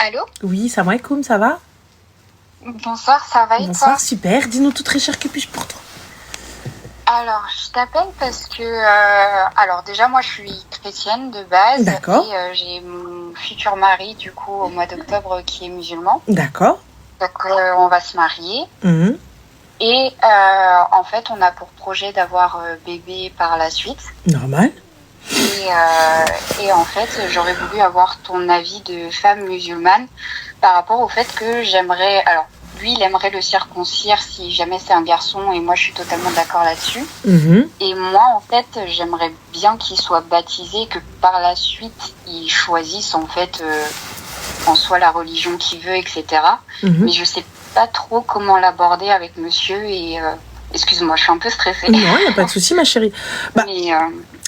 Allô? Oui, salam alaikum, ça va? Bonsoir, ça va et toi? Bonsoir, super. Dis-nous tout très cher, que puis-je pour toi? Alors, je t'appelle parce que, alors déjà, moi, je suis chrétienne de base. D'accord. Et j'ai mon futur mari, du coup, au mois d'octobre, qui est musulman. D'accord. Donc, on va se marier. Mhm. Et en fait, on a pour projet d'avoir bébé par la suite. Normal. Et en fait, j'aurais voulu avoir ton avis de femme musulmane par rapport au fait que j'aimerais... Alors, lui, il aimerait le circoncire si jamais c'est un garçon, et moi, je suis totalement d'accord là-dessus. Mhm. Et moi, en fait, j'aimerais bien qu'il soit baptisé, et que par la suite, il choisisse, en fait, en soi la religion qu'il veut, etc. Mhm. Mais je sais pas trop comment l'aborder avec monsieur, et... excuse-moi, je suis un peu stressée. Non, il n'y a pas de souci, ma chérie. Bah, Mais,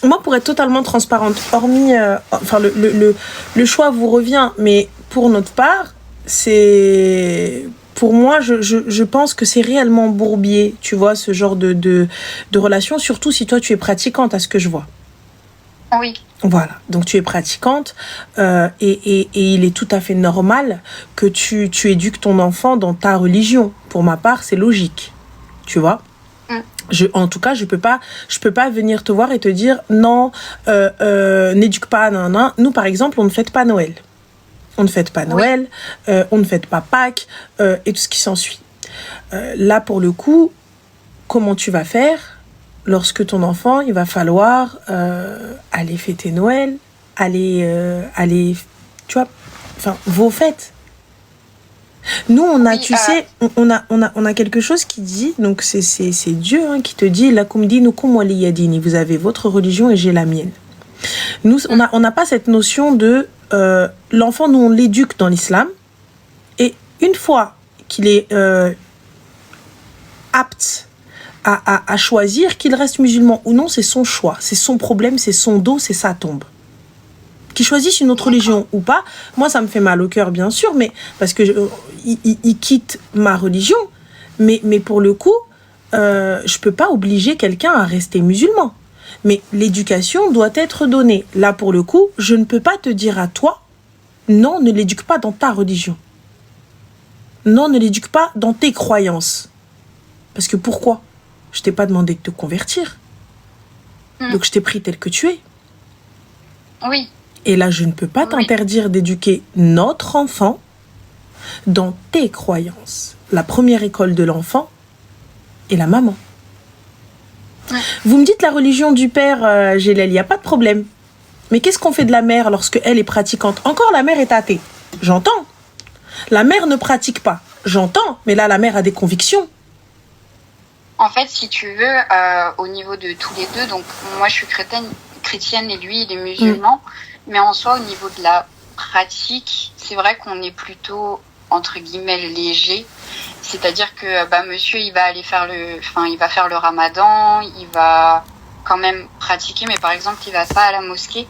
moi, pour être totalement transparente, hormis... enfin, le choix vous revient, mais pour notre part, c'est... Pour moi, je pense que c'est réellement bourbier, tu vois, ce genre de relation, surtout si toi, tu es pratiquante, à ce que je vois. oui. Voilà, donc tu es pratiquante et il est tout à fait normal que tu éduques ton enfant dans ta religion. Pour ma part, c'est logique, tu vois. En tout cas, je peux pas venir te voir et te dire non, n'éduque pas, non, non. Nous, par exemple, on ne fête pas Noël. On ne fête pas Noël, on ne fête pas Pâques et tout ce qui s'ensuit. Là, pour le coup, comment tu vas faire lorsque ton enfant, il va falloir aller fêter Noël, aller, tu vois, enfin, vos fêtes. Nous, on a, Oui, tu sais, on a quelque chose qui dit, donc c'est Dieu qui te dit, lakum dinukum waliya dini, vous avez votre religion et j'ai la mienne. Nous, on n'a pas cette notion de l'enfant, nous on l'éduque dans l'islam, et une fois qu'il est apte à choisir, qu'il reste musulman ou non, c'est son choix, c'est son problème, c'est son dos, c'est sa tombe. Qu'il choisisse une autre religion ou pas, moi ça me fait mal au cœur bien sûr, mais parce que il quitte ma religion, mais pour le coup, je peux pas obliger quelqu'un à rester musulman. Mais l'éducation doit être donnée. Là, pour le coup, je ne peux pas te dire à toi, non, ne l'éduque pas dans ta religion. Non, ne l'éduque pas dans tes croyances. Parce que pourquoi? Je t'ai pas demandé de te convertir. Donc, je t'ai pris tel que tu es. Oui. Et là, je ne peux pas t'interdire d'éduquer notre enfant dans tes croyances. La première école de l'enfant est la maman. Vous me dites la religion du père, Gélel, il n'y a pas de problème. Mais qu'est-ce qu'on fait de la mère lorsque elle est pratiquante? Encore, la mère est athée. J'entends. La mère ne pratique pas. J'entends. Mais là, la mère a des convictions. En fait, si tu veux, au niveau de tous les deux, donc moi je suis chrétienne et lui il est musulman, mais en soi au niveau de la pratique, c'est vrai qu'on est plutôt entre guillemets léger. C'est-à-dire que monsieur il va aller faire il va faire le ramadan, il va quand même pratiquer, mais par exemple il va pas à la mosquée.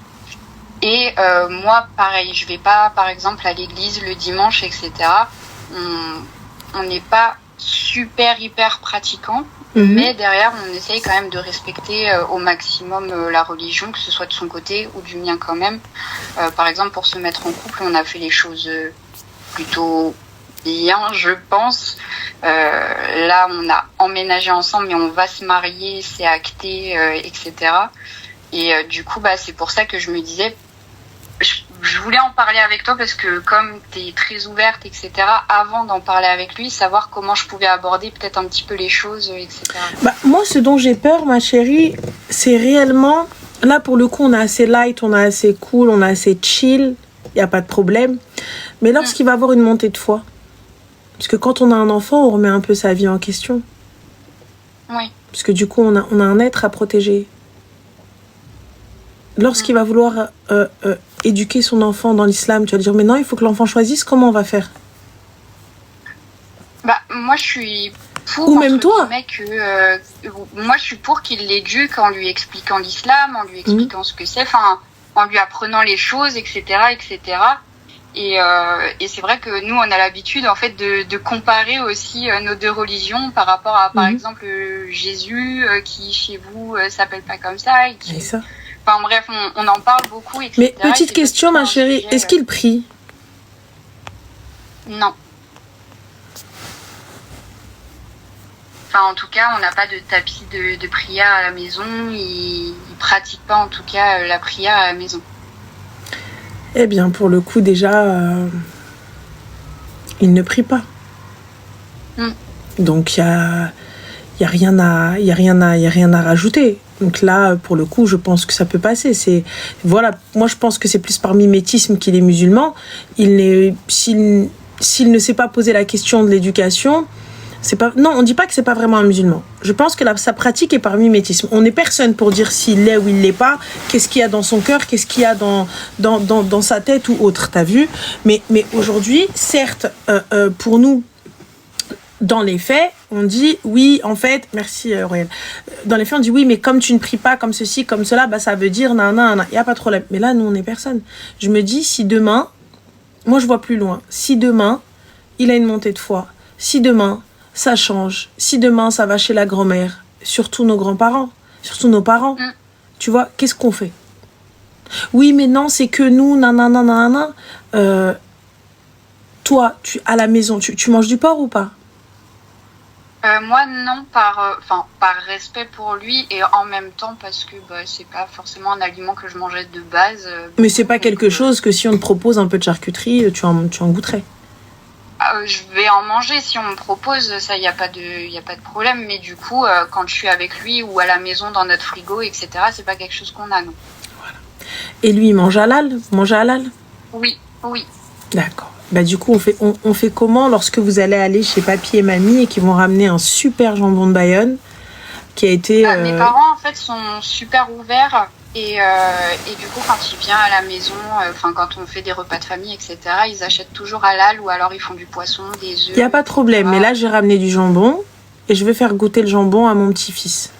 Et moi pareil, je vais pas par exemple à l'église le dimanche, etc. On n'est pas super hyper pratiquant, mais derrière on essaye quand même de respecter au maximum la religion, que ce soit de son côté ou du mien quand même. Par exemple pour se mettre en couple, on a fait les choses plutôt bien, je pense. Là, on a emménagé ensemble, mais on va se marier, c'est acté, etc. Et du coup, c'est pour ça que je me disais, je voulais en parler avec toi parce que comme tu es très ouverte, etc., avant d'en parler avec lui, savoir comment je pouvais aborder peut-être un petit peu les choses, etc. Moi, ce dont j'ai peur, ma chérie, c'est réellement... Là, pour le coup, on est assez light, on est assez cool, on est assez chill, il n'y a pas de problème. Mais lorsqu'il va avoir une montée de foi, parce que quand on a un enfant, on remet un peu sa vie en question. Oui. Parce que du coup, on a un être à protéger. Lorsqu'il va vouloir éduquer son enfant dans l'islam, tu vas dire, mais non, il faut que l'enfant choisisse, comment on va faire? Moi, je suis pour... Ou même toi. Moi, je suis pour qu'il l'éduque en lui expliquant l'islam, en lui expliquant ce que c'est, en lui apprenant les choses, etc., etc. Et c'est vrai que nous, on a l'habitude en fait de comparer aussi nos deux religions par rapport à, par exemple, Jésus qui chez vous s'appelle pas comme ça. Et qui... ça. Enfin bref, on en parle beaucoup, etc. Mais petite question, ma chérie, est-ce qu'il prie? Non. Enfin, en tout cas, on n'a pas de tapis de prière à la maison. Ils pratiquent pas, en tout cas, la prière à la maison. Eh bien, pour le coup, déjà, ils ne prient pas. Donc, il y a rien à rajouter. Donc là, pour le coup, je pense que ça peut passer. Voilà, moi, je pense que c'est plus par mimétisme qu'il est musulman. S'il ne s'est pas posé la question de l'éducation, non, on ne dit pas que c'est pas vraiment un musulman. Je pense que sa pratique est par mimétisme. On n'est personne pour dire s'il l'est ou il l'est pas, qu'est-ce qu'il y a dans son cœur, qu'est-ce qu'il y a dans sa tête ou autre, t'as vu ? Mais aujourd'hui, certes, pour nous, dans les faits, on dit oui, en fait, merci Royal. Dans les faits, on dit oui, mais comme tu ne pries pas comme ceci, comme cela, bah ça veut dire nan, il n'y a pas de problème. Mais là, nous, on n'est personne. Je me dis, si demain, moi je vois plus loin, si demain, il a une montée de foi, si demain, ça change, si demain, ça va chez la grand-mère, surtout nos grands-parents, surtout nos parents, tu vois, qu'est-ce qu'on fait ? Oui, mais non, c'est que nous, nanana. Toi, à la maison, tu manges du porc ou pas ? Moi, non, par respect pour lui et en même temps parce que c'est pas forcément un aliment que je mangeais de base. Mais c'est pas quelque chose que si on te propose un peu de charcuterie, tu en goûterais. Je vais en manger si on me propose, ça, il n'y a pas de problème. Mais du coup, quand je suis avec lui ou à la maison dans notre frigo, etc., c'est pas quelque chose qu'on a, non. Voilà. Et lui, il mange halal ? Vous mangez halal ? Oui. D'accord. Bah, du coup, on fait comment lorsque vous allez aller chez papy et mamie et qu'ils vont ramener un super jambon de Bayonne qui a été... Mes parents, en fait, sont super ouverts et du coup, quand ils viennent à la maison, quand on fait des repas de famille, etc., ils achètent toujours halal ou alors ils font du poisson, des œufs. Il n'y a pas de problème, mais là, j'ai ramené du jambon et je vais faire goûter le jambon à mon petit-fils.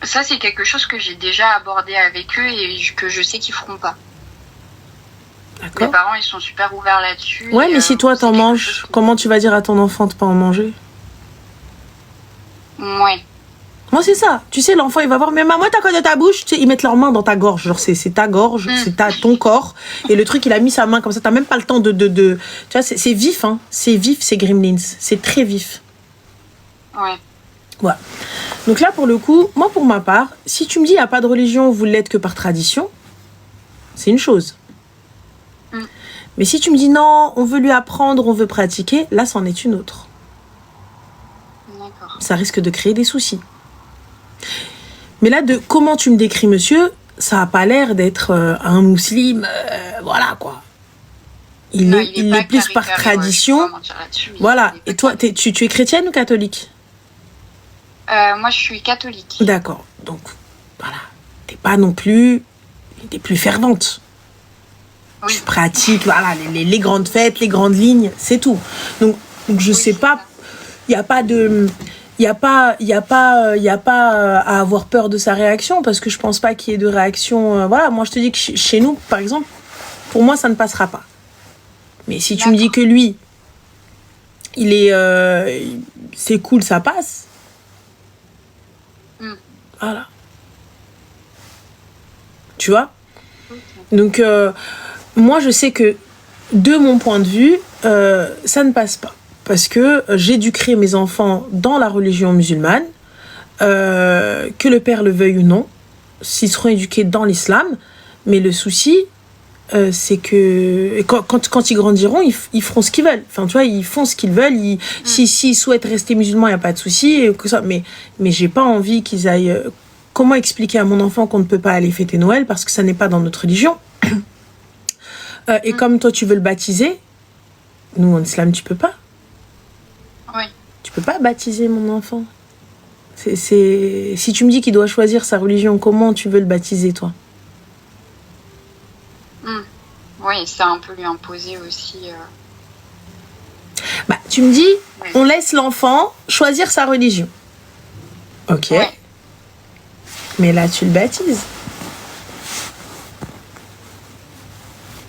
Ça, c'est quelque chose que j'ai déjà abordé avec eux et que je sais qu'ils feront pas. D'accord. Mes parents, ils sont super ouverts là-dessus. Ouais, mais si toi, t'en manges, comment tu vas dire à ton enfant de pas en manger ? Ouais. Moi, c'est ça. Tu sais, l'enfant, il va voir, mais maman, t'as quoi dans ta bouche ? Tu sais, ils mettent leurs mains dans ta gorge. Genre, c'est ta gorge, c'est ton corps. Et le truc, il a mis sa main comme ça. T'as même pas le temps de... Tu vois, c'est vif, hein. C'est vif, ces gremlins. C'est très vif. Ouais. Voilà. Donc là, pour le coup, moi, pour ma part, si tu me dis, il n'y a pas de religion, vous l'êtes que par tradition, c'est une chose. Mais si tu me dis non, on veut lui apprendre, on veut pratiquer, là, c'en est une autre. D'accord. Ça risque de créer des soucis. Mais là, de comment tu me décris, monsieur, ça n'a pas l'air d'être un musulman, voilà, quoi. Il est plus par tradition. Voilà. Et toi, tu es chrétienne ou catholique ? Moi, je suis catholique. D'accord. Donc, voilà. T'es pas non plus... T'es plus fervente. Oui. Tu pratiques, voilà, les grandes fêtes, les grandes lignes, c'est tout. Donc je sais pas, il n'y a pas de... Il n'y a pas à avoir peur de sa réaction, parce que je pense pas qu'il y ait de réaction. Voilà, moi je te dis que chez nous, par exemple, pour moi, ça ne passera pas. Mais si tu me dis que lui, il est... c'est cool, ça passe. Voilà. Tu vois ? Donc... moi, je sais que, de mon point de vue, ça ne passe pas. Parce que j'éduquerai mes enfants dans la religion musulmane, que le père le veuille ou non, s'ils seront éduqués dans l'islam. Mais le souci, c'est que quand ils grandiront, ils feront ce qu'ils veulent. Enfin, tu vois, ils font ce qu'ils veulent. S'ils souhaitent rester musulmans, il n'y a pas de souci. Mais j'ai pas envie qu'ils aillent... Comment expliquer à mon enfant qu'on ne peut pas aller fêter Noël parce que ça n'est pas dans notre religion ? Et comme toi, tu veux le baptiser, nous, en islam, tu peux pas. Oui. Tu peux pas baptiser mon enfant. Si tu me dis qu'il doit choisir sa religion, comment tu veux le baptiser, toi ? Oui, c'est un peu lui imposer aussi. Bah, tu me dis, on laisse l'enfant choisir sa religion. Ok. Ouais. Mais là, tu le baptises.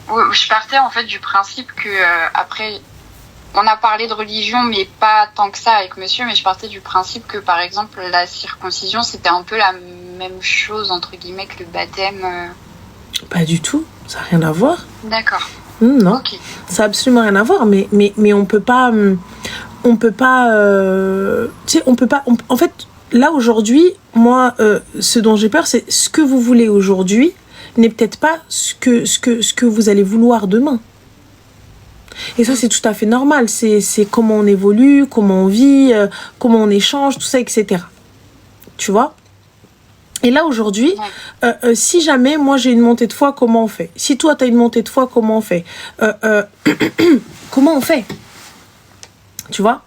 Je partais en fait du principe que après on a parlé de religion mais pas tant que ça avec monsieur, mais je partais du principe que par exemple la circoncision c'était un peu la même chose entre guillemets que le baptême. Pas du tout, ça n'a rien à voir. D'accord. Non, Ok. ça n'a absolument rien à voir, mais on peut pas, tu sais, on peut pas, en fait, là aujourd'hui, moi, ce dont j'ai peur, c'est ce que vous voulez aujourd'hui n'est peut-être pas ce que vous allez vouloir demain. Et ça, c'est tout à fait normal. C'est comment on évolue, comment on vit, comment on échange, tout ça, etc. Tu vois? Et là, aujourd'hui, si jamais moi j'ai une montée de foi, comment on fait? Si toi, tu as une montée de foi, comment on fait? Comment on fait? Tu vois?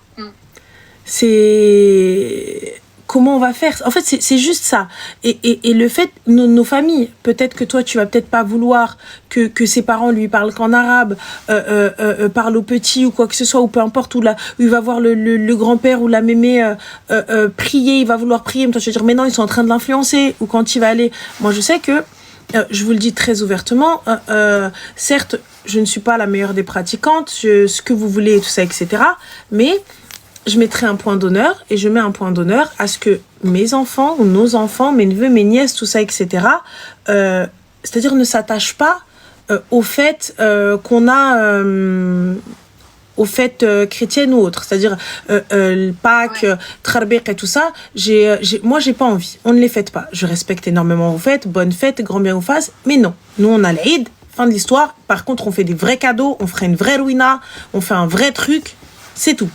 C'est... Comment on va faire? En fait, c'est juste ça. Et le fait, nos familles, peut-être que toi, tu vas peut-être pas vouloir que ses parents lui parlent qu'en arabe, parlent au petit ou quoi que ce soit, ou peu importe, où il va voir le grand-père ou la mémé prier, il va vouloir prier, mais toi, tu vas dire, mais non, ils sont en train de l'influencer, ou quand il va aller... Moi, je sais que, je vous le dis très ouvertement, certes, je ne suis pas la meilleure des pratiquantes, ce que vous voulez, tout ça, etc., mais... je mettrai un point d'honneur et je mets un point d'honneur à ce que mes enfants ou nos enfants, mes neveux, mes nièces, tout ça, etc., c'est-à-dire ne s'attachent pas au fait qu'on a... aux fêtes chrétiennes ou autres, c'est-à-dire Pâques, Trarbek et tout ça, moi j'ai pas envie, on ne les fête pas. Je respecte énormément vos fêtes, bonnes fêtes, grand bien vous fasse, mais non, nous on a l'Aïd, fin de l'histoire, par contre on fait des vrais cadeaux, on ferait une vraie ruina, on fait un vrai truc, c'est tout.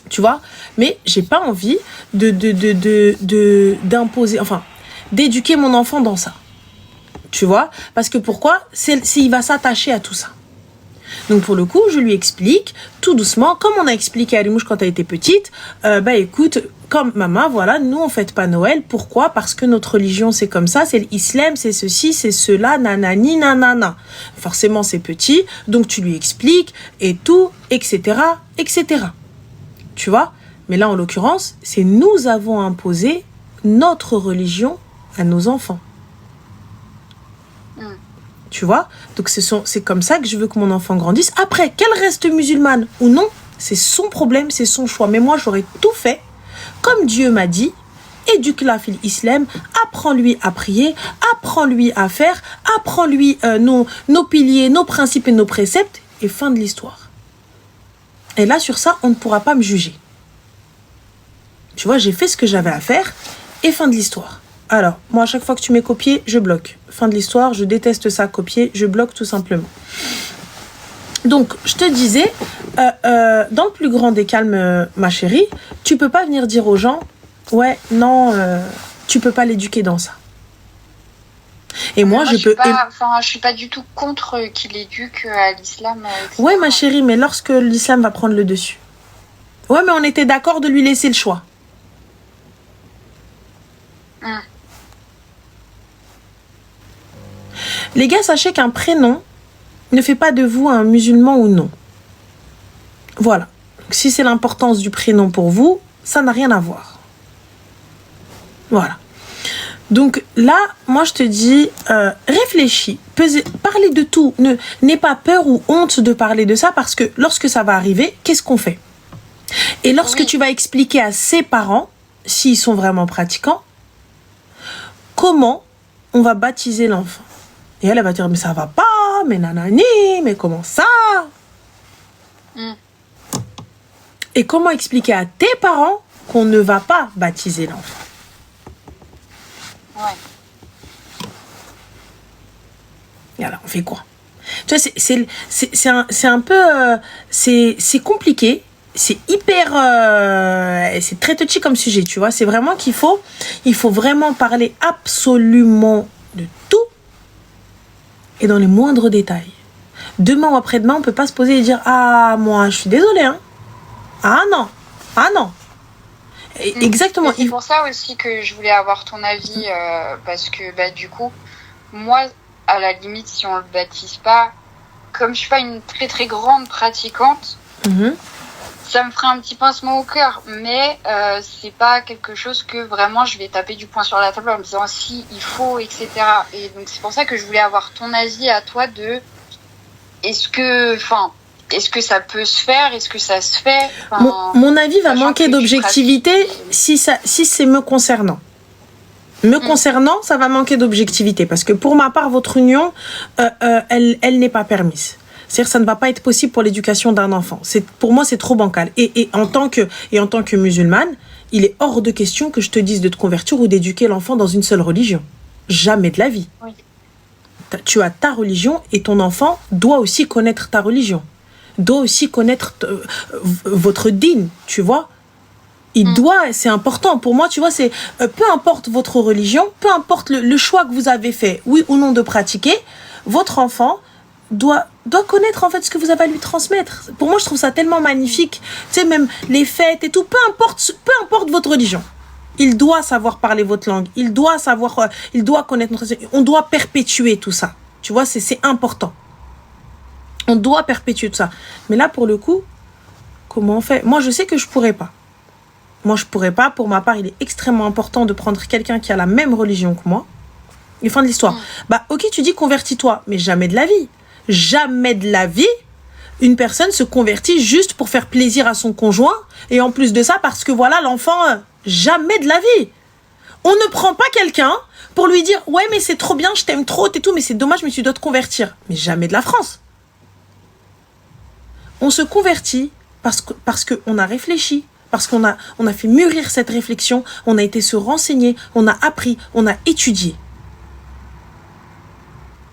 Tu vois, mais j'ai pas envie d'imposer, enfin, d'éduquer mon enfant dans ça. Tu vois, parce que pourquoi? S'il va s'attacher à tout ça. Donc pour le coup, je lui explique tout doucement, comme on a expliqué à Limouche quand elle était petite, écoute, comme maman, voilà, nous on fête pas Noël. Pourquoi? Parce que notre religion c'est comme ça, c'est l'islam, c'est ceci, c'est cela, nanani, nanana. Forcément c'est petit, donc tu lui expliques et tout, etc., etc. Tu vois? Mais là, en l'occurrence, c'est nous avons imposé notre religion à nos enfants. Tu vois? Donc, c'est comme ça que je veux que mon enfant grandisse. Après, qu'elle reste musulmane ou non, c'est son problème, c'est son choix. Mais moi, j'aurais tout fait comme Dieu m'a dit. Éduque-la fil islam, apprends-lui à prier, apprends-lui à faire, apprends-lui nos piliers, nos principes et nos préceptes. Et fin de l'histoire. Et là, sur ça, on ne pourra pas me juger. Tu vois, j'ai fait ce que j'avais à faire et fin de l'histoire. Alors, moi, à chaque fois que tu m'es copié, je bloque. Fin de l'histoire, je déteste ça, copier, je bloque tout simplement. Donc, je te disais, dans le plus grand des calmes, ma chérie, tu peux pas venir dire aux gens, ouais, non, tu peux pas l'éduquer dans ça. Et moi, je peux... je suis pas du tout contre qu'il éduque à l'islam. Ouais, ma chérie, mais lorsque l'islam va prendre le dessus. Ouais, mais on était d'accord de lui laisser le choix. Les gars, sachez qu'un prénom ne fait pas de vous un musulman ou non. Voilà. Donc, si c'est l'importance du prénom pour vous, ça n'a rien à voir. Voilà. Donc là, moi je te dis, réfléchis, parlez de tout. N'aie pas peur ou honte de parler de ça parce que lorsque ça va arriver, qu'est-ce qu'on fait? Et lorsque tu vas expliquer à ses parents, s'ils sont vraiment pratiquants, comment on va baptiser l'enfant. Et elle va dire, mais ça va pas, mais nanani, mais comment ça? Et comment expliquer à tes parents qu'on ne va pas baptiser l'enfant? Et alors, on fait quoi? Tu vois, c'est un peu... c'est compliqué. C'est hyper... c'est très touchy comme sujet, tu vois. C'est vraiment qu'il faut... Il faut vraiment parler absolument de tout et dans les moindres détails. Demain ou après-demain, on peut pas se poser et dire « Ah, moi, je suis désolée, hein. Ah non. Ah non. » Exactement. C'est pour ça aussi que je voulais avoir ton avis, parce que du coup, moi, à la limite, si on le baptise pas, comme je suis pas une très très grande pratiquante, ça me ferait un petit pincement au cœur, mais c'est pas quelque chose que vraiment je vais taper du poing sur la table en me disant si il faut, etc. Et donc c'est pour ça que je voulais avoir ton avis à toi de est-ce que ça peut se faire? Est-ce que ça se fait? Mon avis va manquer d'objectivité si c'est me concernant. Me concernant, ça va manquer d'objectivité. Parce que pour ma part, votre union, elle n'est pas permise. C'est-à-dire que ça ne va pas être possible pour l'éducation d'un enfant. Pour moi, c'est trop bancal. Et en tant que musulmane, il est hors de question que je te dise de te convertir ou d'éduquer l'enfant dans une seule religion. Jamais de la vie. Oui. Tu as ta religion et ton enfant doit aussi connaître ta religion. Doit aussi connaître votre dîn, tu vois. Il doit, c'est important. Pour moi, tu vois, c'est peu importe votre religion, peu importe le choix que vous avez fait, oui ou non de pratiquer, votre enfant doit connaître en fait ce que vous avez à lui transmettre. Pour moi, je trouve ça tellement magnifique. Tu sais, même les fêtes et tout, peu importe votre religion. Il doit savoir parler votre langue. Il doit connaître notre... On doit perpétuer tout ça. Tu vois, c'est important. On doit perpétuer tout ça. Mais là, pour le coup, comment on fait? Moi, je sais que je pourrais pas. Pour ma part, il est extrêmement important de prendre quelqu'un qui a la même religion que moi. Et fin de l'histoire. Bah, ok, tu dis convertis-toi, mais jamais de la vie. Jamais de la vie, une personne se convertit juste pour faire plaisir à son conjoint. Et en plus de ça, parce que voilà, l'enfant, jamais de la vie. On ne prend pas quelqu'un pour lui dire, ouais, mais c'est trop bien, je t'aime trop, t'es tout, mais c'est dommage, mais tu dois te convertir. Mais jamais de la France. On se convertit parce qu'on a réfléchi, parce qu'on a fait mûrir cette réflexion, on a été se renseigner, on a appris, on a étudié.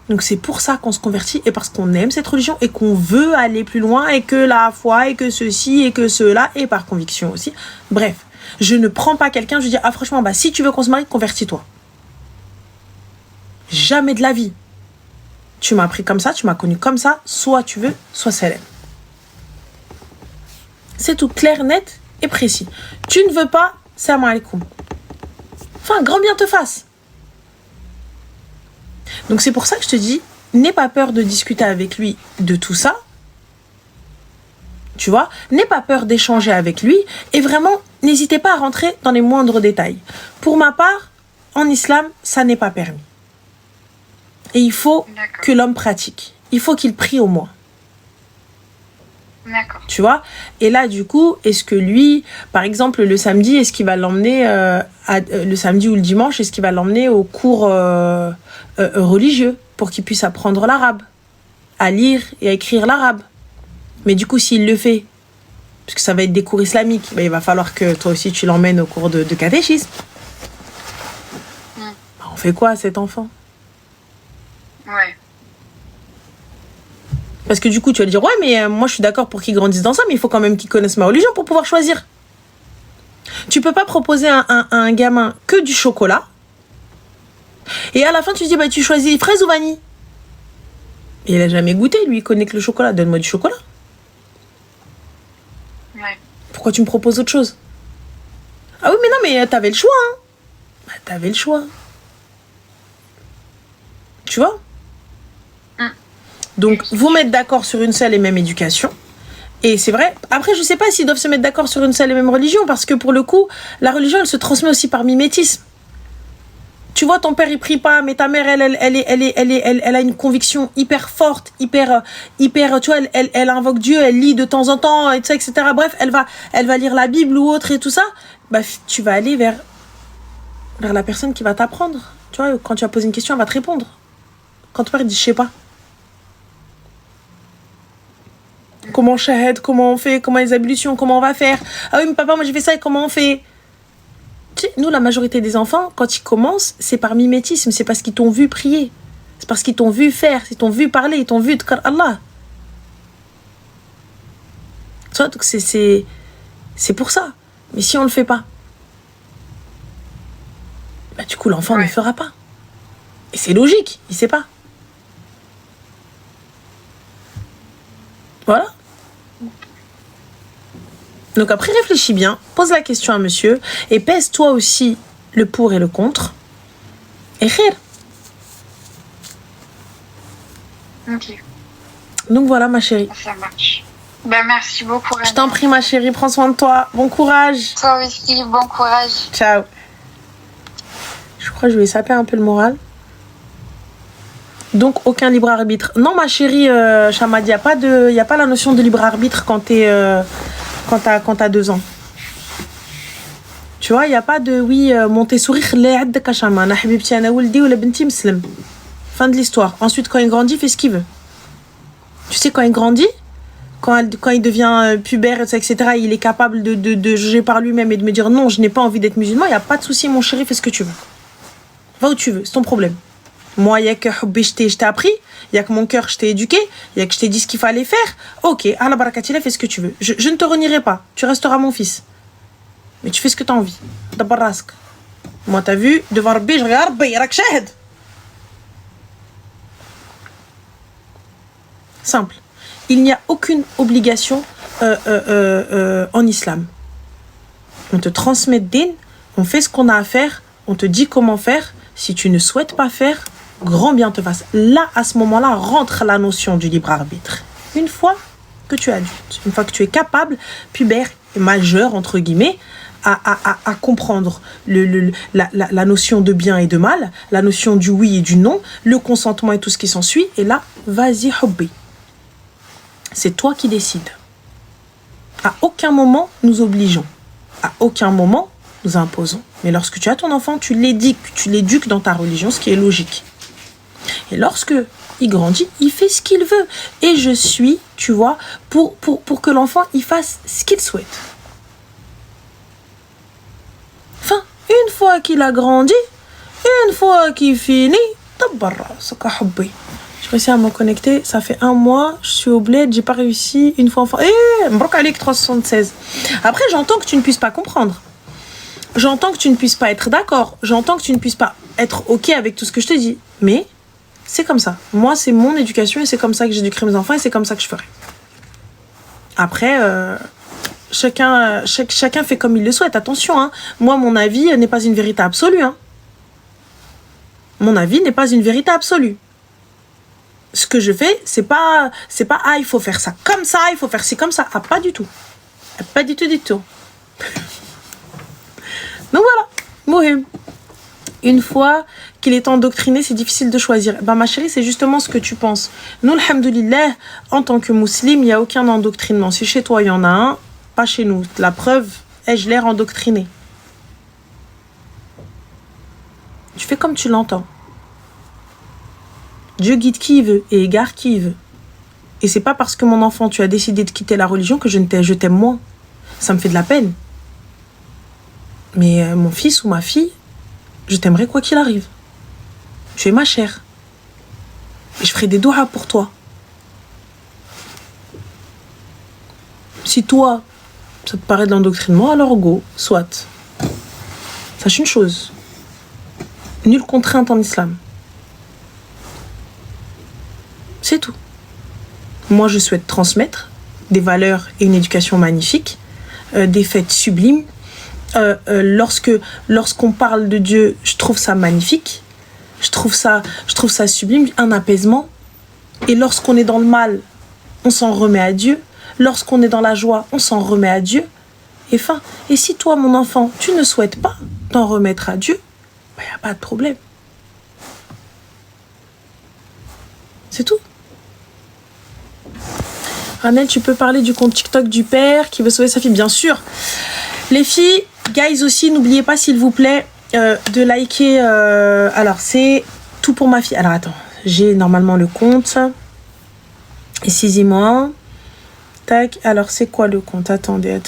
Donc c'est pour ça qu'on se convertit et parce qu'on aime cette religion et qu'on veut aller plus loin et que la foi et que ceci et que cela et par conviction aussi. Bref, je ne prends pas quelqu'un, je dis ah franchement bah si tu veux qu'on se marie, convertis-toi. Jamais de la vie. Tu m'as appris comme ça, tu m'as connu comme ça, soit tu veux, soit célèbre. C'est tout clair, net et précis. Tu ne veux pas, salam alaikum. Enfin, grand bien te fasse. Donc c'est pour ça que je te dis, n'aie pas peur de discuter avec lui de tout ça. Tu vois, n'aie pas peur d'échanger avec lui. Et vraiment, n'hésitez pas à rentrer dans les moindres détails. Pour ma part, en islam, ça n'est pas permis. Et il faut que l'homme pratique. Il faut qu'il prie au moins. D'accord. Tu vois. Et là, du coup, est-ce que lui, par exemple, le samedi, est-ce qu'il va l'emmener, le samedi ou le dimanche, est-ce qu'il va l'emmener au cours religieux pour qu'il puisse apprendre l'arabe, à lire et à écrire l'arabe? Mais du coup, s'il le fait, parce que ça va être des cours islamiques, ben, il va falloir que toi aussi, tu l'emmènes au cours de catéchisme. Ben, on fait quoi à cet enfant? Ouais. Parce que du coup, tu vas dire, ouais, mais moi, je suis d'accord pour qu'il grandisse dans ça, mais il faut quand même qu'il connaisse ma religion pour pouvoir choisir. Tu peux pas proposer à un gamin que du chocolat. Et à la fin, tu te dis, bah, tu choisis fraise ou vanille. Et il a jamais goûté, lui, il connaît que le chocolat. Donne-moi du chocolat. Ouais. Pourquoi tu me proposes autre chose? Ah oui, mais non, mais t'avais le choix, hein. Bah, t'avais le choix. Tu vois? Donc, vous mettre d'accord sur une seule et même éducation. Et c'est vrai. Après, je sais pas s'ils doivent se mettre d'accord sur une seule et même religion, parce que pour le coup, la religion, elle se transmet aussi par mimétisme. Tu vois, ton père, il prie pas, mais ta mère, elle a une conviction hyper forte, hyper, tu vois, elle invoque Dieu, elle lit de temps en temps, et tout ça, etc. Bref, elle va lire la Bible ou autre et tout ça. Bah, tu vas aller vers la personne qui va t'apprendre. Tu vois, quand tu vas poser une question, elle va te répondre. Quand ton père, il dit, je sais pas. Comment shahad, comment on fait, comment les ablutions, comment on va faire. Ah oui, mais papa, moi j'ai fait ça et comment on fait. Tu sais, nous, la majorité des enfants, quand ils commencent, c'est par mimétisme, c'est parce qu'ils t'ont vu prier. C'est parce qu'ils t'ont vu faire, ils t'ont vu parler, ils t'ont vu tkar Allah. Tu vois, donc c'est pour ça. Mais si on le fait pas, bah du coup, l'enfant ne le fera pas. Et c'est logique, il sait pas. Voilà. Donc après, réfléchis bien, pose la question à monsieur et pèse toi aussi le pour et le contre. Et khir. Ok. Donc voilà, ma chérie. Ça marche. Ben, merci beaucoup. Je t'en prie, ma chérie, prends soin de toi. Bon courage. Toi aussi, bon courage. Ciao. Je crois que je vais saper un peu le moral. Donc, aucun libre arbitre. Non, ma chérie, Chamad, il n'y a pas la notion de libre arbitre quand t'as 2 ans. Tu vois, il n'y a pas de oui, Montessori, fin de l'histoire. Ensuite, quand il grandit, il fait ce qu'il veut. Tu sais, quand il grandit, quand il devient pubère, etc., il est capable de juger par lui-même et de me dire non, je n'ai pas envie d'être musulman, il n'y a pas de souci, mon chéri, fais ce que tu veux. Va où tu veux, c'est ton problème. Moi, il y a que je t'ai appris, il y a que mon cœur, je t'ai éduqué, il y a que je t'ai dit ce qu'il fallait faire. Ok, Allah barakatila, fais ce que tu veux. Je ne te renierai pas, tu resteras mon fils. Mais tu fais ce que tu as envie. D'abord, rasque. Moi, t'as vu, devant Rabbi, je regarde, rak shahid. Simple. Il n'y a aucune obligation en islam. On te transmet din, on fait ce qu'on a à faire, on te dit comment faire. Si tu ne souhaites pas faire, grand bien te fasse. Là, à ce moment-là, rentre la notion du libre arbitre. Une fois que tu es adulte, une fois que tu es capable, pubère et majeur, entre guillemets, à comprendre la notion de bien et de mal, la notion du oui et du non, le consentement et tout ce qui s'ensuit. Et là, vas-y, hubbi. C'est toi qui décides. À aucun moment, nous obligeons. À aucun moment, nous imposons. Mais lorsque tu as ton enfant, tu l'éduques dans ta religion, ce qui est logique. Et lorsque il grandit, il fait ce qu'il veut. Et je suis, tu vois, pour que l'enfant, il fasse ce qu'il souhaite. Enfin, une fois qu'il a grandi, une fois qu'il finit, j'ai réussi à me connecter, ça fait 1 mois, je suis au bled, j'ai pas réussi, une fois enfin. Mbrok Alik 376. Après, j'entends que tu ne puisses pas comprendre. J'entends que tu ne puisses pas être d'accord. J'entends que tu ne puisses pas être OK avec tout ce que je te dis. Mais c'est comme ça. Moi, c'est mon éducation et c'est comme ça que j'éduquerai mes enfants et c'est comme ça que je ferai. Après, chacun fait comme il le souhaite. Attention, hein. Moi, mon avis n'est pas une vérité absolue. Hein. Mon avis n'est pas une vérité absolue. Ce que je fais, c'est pas il faut faire ça comme ça, il faut faire ci comme ça. Ah, pas du tout. Pas du tout, du tout. Donc voilà, Mohim. Une fois qu'il est endoctriné, c'est difficile de choisir. Ben, ma chérie, c'est justement ce que tu penses. Nous, alhamdoulilah, en tant que musulmans, il n'y a aucun endoctrinement. Si chez toi, il y en a un, pas chez nous. La preuve, ai-je l'air endoctriné? Tu fais comme tu l'entends. Dieu guide qui il veut et égare qui il veut. Et c'est pas parce que mon enfant, tu as décidé de quitter la religion que je t'aime moins. Ça me fait de la peine. Mais mon fils ou ma fille, je t'aimerai quoi qu'il arrive. Tu es ma chère. Et je ferai des doigts pour toi. Si toi, ça te paraît de l'endoctrinement, alors go, soit. Sache une chose. Nulle contrainte en islam. C'est tout. Moi, je souhaite transmettre des valeurs et une éducation magnifique, des fêtes sublimes. Lorsqu'on parle de Dieu, je trouve ça magnifique. Je trouve ça sublime, un apaisement. Et lorsqu'on est dans le mal, on s'en remet à Dieu. Lorsqu'on est dans la joie, on s'en remet à Dieu. Et si toi, mon enfant, tu ne souhaites pas t'en remettre à Dieu, il n'y a pas de problème. C'est tout. Ranel, tu peux parler du compte TikTok du père qui veut sauver sa fille, bien sûr. Les filles, guys aussi, n'oubliez pas s'il vous plaît de liker. Alors c'est tout pour ma fille. Alors attends, j'ai normalement le compte. Excusez-moi. Tac. Alors c'est quoi le compte? Attendez.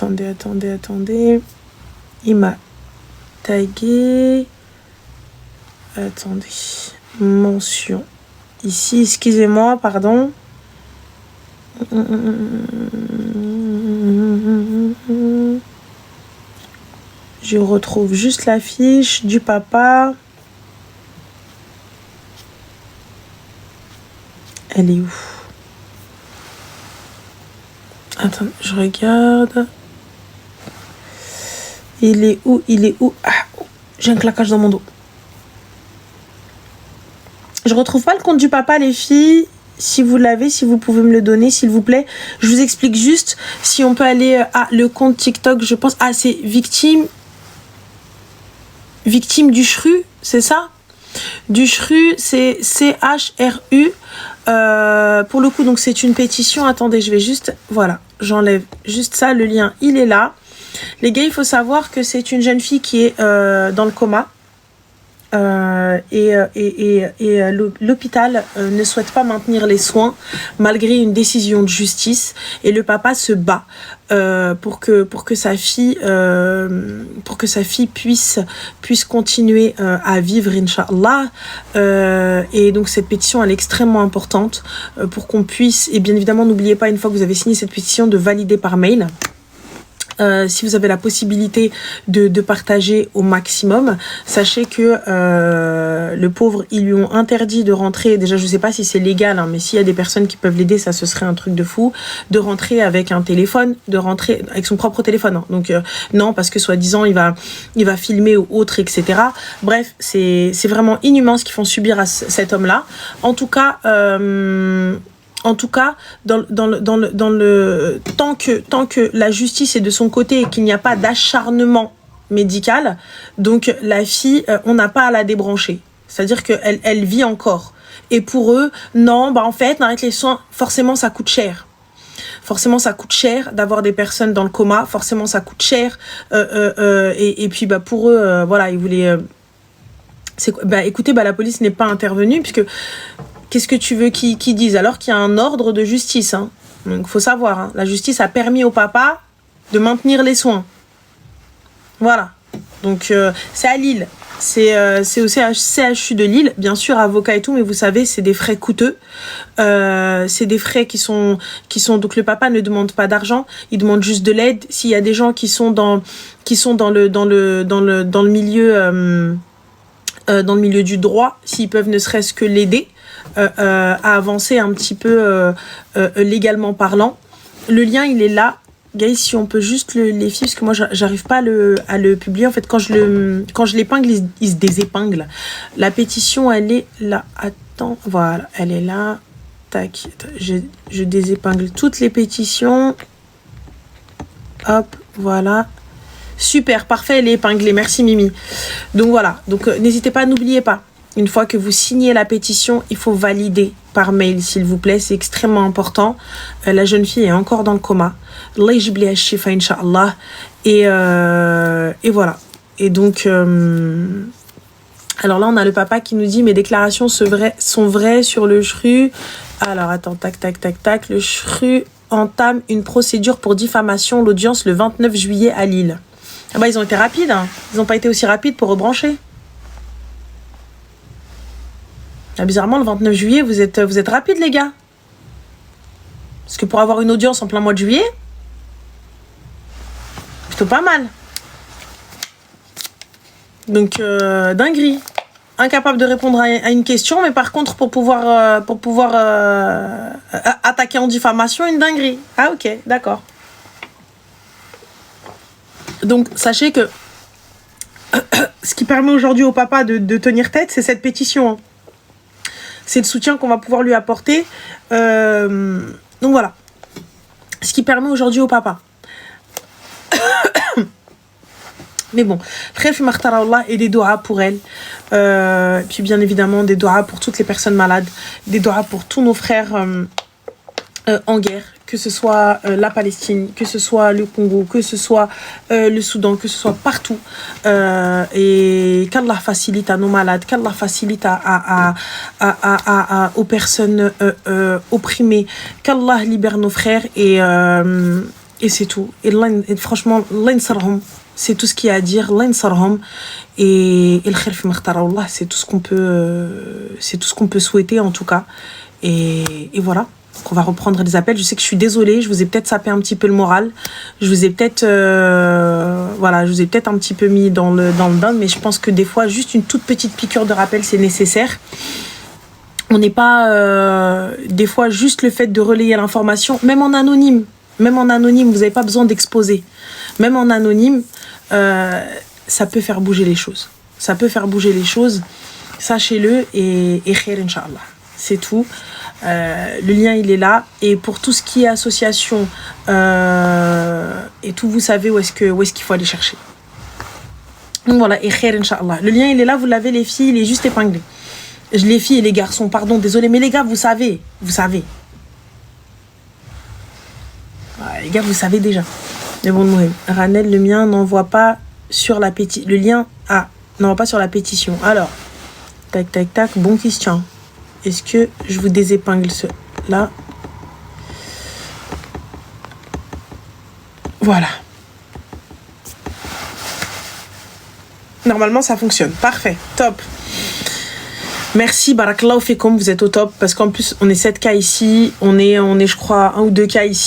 Il m'a tagué. Attendez. Mention. Ici, excusez-moi, pardon. Je retrouve juste la fiche du papa. Elle est où? Attends, je regarde. Il est où? Ah, j'ai un claquage dans mon dos. Je retrouve pas le compte du papa, les filles. Si vous l'avez, si vous pouvez me le donner, s'il vous plaît. Je vous explique juste si on peut aller à le compte TikTok, je pense. Ah, c'est victime du Chru, c'est ça? Du Chru, c'est CHRU. Pour le coup, donc c'est une pétition. Attendez, je vais juste... Voilà, j'enlève juste ça. Le lien, il est là. Les gars, il faut savoir que c'est une jeune fille qui est dans le coma. L'hôpital ne souhaite pas maintenir les soins malgré une décision de justice et le papa se bat pour que sa fille puisse continuer à vivre, Inch'Allah. Et donc cette pétition elle est extrêmement importante pour qu'on puisse, et bien évidemment n'oubliez pas, une fois que vous avez signé cette pétition, de valider par mail. Si vous avez la possibilité de partager au maximum, sachez que le pauvre, ils lui ont interdit de rentrer, déjà je sais pas si c'est légal, hein, mais s'il y a des personnes qui peuvent l'aider, ça ce serait un truc de fou, de rentrer avec un téléphone, de rentrer avec son propre téléphone, hein. Donc non, parce que soi-disant il va filmer ou autre, etc. Bref, c'est vraiment inhumain ce qu'ils font subir à cet homme-là. En tout cas, tant que la justice est de son côté et qu'il n'y a pas d'acharnement médical, donc la fille, on n'a pas à la débrancher. C'est-à-dire qu'elle vit encore. Et pour eux, non, en fait, on arrête les soins. Forcément, ça coûte cher. Forcément, ça coûte cher d'avoir des personnes dans le coma. Forcément, ça coûte cher. Et puis, pour eux, voilà, ils voulaient... écoutez, la police n'est pas intervenue puisque... Qu'est-ce que tu veux qu'ils disent alors qu'il y a un ordre de justice, hein. Donc, il faut savoir, hein, la justice a permis au papa de maintenir les soins. Voilà. Donc, c'est à Lille. C'est au CHU de Lille. Bien sûr, avocat et tout, mais vous savez, c'est des frais coûteux. C'est des frais qui sont... Donc, le papa ne demande pas d'argent. Il demande juste de l'aide. S'il y a des gens qui sont dans le milieu du droit, s'ils peuvent ne serait-ce que l'aider, à avancer un petit peu légalement parlant. Le lien, il est là. Guys, si on peut juste les filer, parce que moi, j'arrive pas à le publier. En fait, quand je l'épingle, il se désépingle. La pétition, elle est là. Attends, voilà, elle est là. Tac, je désépingle toutes les pétitions. Hop, voilà. Super, parfait, elle est épinglée. Merci, Mimi. Donc, voilà. Donc, n'hésitez pas, n'oubliez pas. Une fois que vous signez la pétition, il faut valider par mail, s'il vous plaît. C'est extrêmement important. La jeune fille est encore dans le coma. Allah yajib liha ash-shifa, Inch'Allah. Et voilà. Et donc, alors là, on a le papa qui nous dit « Mes déclarations sont vraies sur le CHRU. » Alors, attends, tac. Le CHRU entame une procédure pour diffamation. L'audience le 29 juillet à Lille. Ah ils ont été rapides, hein. Ils n'ont pas été aussi rapides pour rebrancher. Ah, bizarrement, le 29 juillet, vous êtes rapides, les gars. Parce que pour avoir une audience en plein mois de juillet, plutôt pas mal. Donc, dinguerie. Incapable de répondre à une question, mais par contre, pour pouvoir attaquer en diffamation, une dinguerie. Ah, ok, d'accord. Donc, sachez que ce qui permet aujourd'hui au papa de tenir tête, c'est cette pétition, hein. C'est le soutien qu'on va pouvoir lui apporter. Donc voilà. Ce qui permet aujourd'hui au papa. Mais bon. Khayf makhtara Allah et des doigts pour elle. Puis bien évidemment des doigts pour toutes les personnes malades. Des doigts pour tous nos frères en guerre. Que ce soit la Palestine, que ce soit le Congo, que ce soit le Soudan, que ce soit partout. Et qu'Allah facilite à nos malades, qu'Allah facilite aux personnes opprimées, qu'Allah libère nos frères et c'est tout. Et franchement, c'est tout ce qu'il y a à dire. Et le khayr fi makhtara Allah, c'est tout ce qu'on peut souhaiter en tout cas. Et voilà. On va reprendre les appels. Je sais que je suis désolée, je vous ai peut-être sapé un petit peu le moral. Je vous ai peut-être un petit peu mis dans le down, mais je pense que des fois, juste une toute petite piqûre de rappel, c'est nécessaire. On n'est pas... des fois, juste le fait de relayer l'information, même en anonyme, vous n'avez pas besoin d'exposer. Même en anonyme, ça peut faire bouger les choses. Sachez-le et khair, Inch'Allah. C'est tout. Le lien il est là et pour tout ce qui est association et tout, vous savez où est-ce qu'il faut aller chercher. Donc voilà, et khair Inch'Allah. Le lien il est là, vous l'avez les filles, il est juste épinglé. Les filles et les garçons, pardon, désolé, mais les gars, vous savez. Ouais, les gars, vous savez déjà. Mais bon, Ranel, le mien n'envoie pas sur la pétition. Le lien, Non, pas sur la pétition. Alors, tac, tac, tac. Bon question. Est-ce que je vous désépingle là? Voilà. Normalement, ça fonctionne. Parfait. Top. Merci, Barakallahu Fekoum, vous êtes au top. Parce qu'en plus, on est 7 cas ici. On est, je crois, 1 ou 2 cas ici.